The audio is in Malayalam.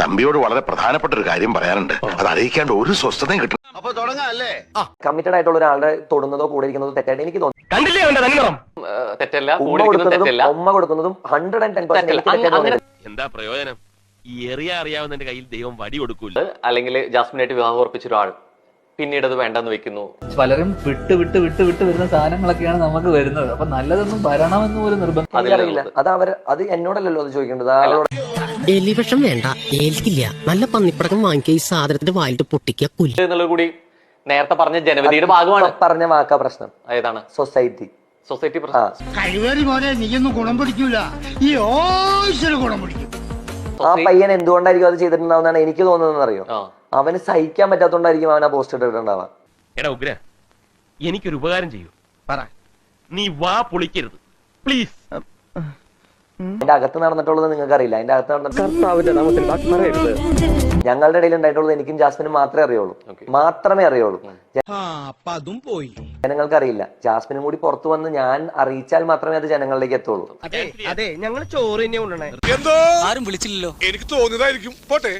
തമ്പിയോട് വളരെ പ്രധാനപ്പെട്ട ഒരു കാര്യം പറയാനുണ്ട്. അത് അറിയിക്കാണ്ട് ഒരു സ്വസ്ഥതയും കിട്ടും. അപ്പൊ തുടങ്ങാല്ലേ? കമ്മിറ്റഡ് ആയിട്ടുള്ള ഒരാളുടെ തൊടുന്നതോ കൂടെ ഇരിക്കുന്നതോ തെറ്റായിട്ട് എനിക്ക് തോന്നുന്നു. തെറ്റല്ല, ഉമ്മ കൊടുക്കുന്നതും 110% എന്താ പ്രയോജനം? ഈ എറിയ അറിയാവുന്നതിന്റെ കയ്യിൽ ദൈവം വടി കൊടുക്കൂല. അല്ലെങ്കിൽ ജാസ്മിനായിട്ട് വിവാഹം ഉറപ്പിച്ച ഒരാൾ പിന്നീട് അത് വേണ്ടെന്ന് വെക്കുന്നു. പലരും വിട്ട് വരുന്ന സാധനങ്ങളൊക്കെയാണ് നമുക്ക് വരുന്നത്. അപ്പൊ നല്ലതൊന്നും വരണമെന്ന് ഒരു നിർബന്ധം അറിയില്ല. അത് എന്നോടല്ലല്ലോ അത് ചോദിക്കേണ്ടത്. എലിവിഷം വേണ്ട, ഏൽക്കില്ല. നല്ല പന്നിപ്പടക്കം വാങ്ങിക്കുക, ഈ സാധനത്തിന്റെ വായിലിട്ട് പൊട്ടിക്കുക, കുല്ല് എന്നുള്ളത് കൂടി നേരത്തെ പറഞ്ഞ ജനവിധിയുടെ ഭാഗമാണ്. പറഞ്ഞ വാക്കാ പ്രശ്നം. ഏതാണ്? സൊസൈറ്റി പ്രശ്നം. കഴിവേറി മോനെ നീയൊന്നും ഗുണം പിടിക്കൂല, ഈ ഗുണം പിടിക്കും. ആ പയ്യൻ എന്തുകൊണ്ടായിരിക്കും അത് ചെയ്തിട്ടുണ്ടാവുന്നതാണ് എനിക്ക് തോന്നുന്നത് അറിയോ? അവന് സഹിക്കാൻ പറ്റാത്തോണ്ടായിരിക്കും അവൻ ആ പോസ്റ്റ് ഇട്ടിട്ടുണ്ടാവാ. എടാ ഉഗ്ര, എനിക്കൊരു ഉപകാരം ചെയ്യൂ. പറ, നീ വാ പൊളിക്കരുത് പ്ലീസ്. അതിന്റെ അകത്ത് നടന്നിട്ടുള്ളത് നിങ്ങൾക്ക് അറിയില്ല. അതിന്റെ അകത്ത് ഞങ്ങളുടെ ഇടയിൽ ഉണ്ടായിട്ടുള്ളത് എനിക്കും ജാസ്മിനും മാത്രമേ അറിയുള്ളൂ. ജനങ്ങൾക്ക് അറിയില്ല. ജാസ്മിനും കൂടി പുറത്തു വന്ന് ഞാൻ അറിയിച്ചാൽ മാത്രമേ അത് ജനങ്ങളിലേക്ക് എത്തുള്ളൂ. അതെ, ഞങ്ങൾ ചോറ് തന്നെ കൊണ്ടുവന്നേ. ആരും വിളിച്ചില്ലല്ലോ, എനിക്ക് തോന്നിയതായിരിക്കും. പോട്ടെ.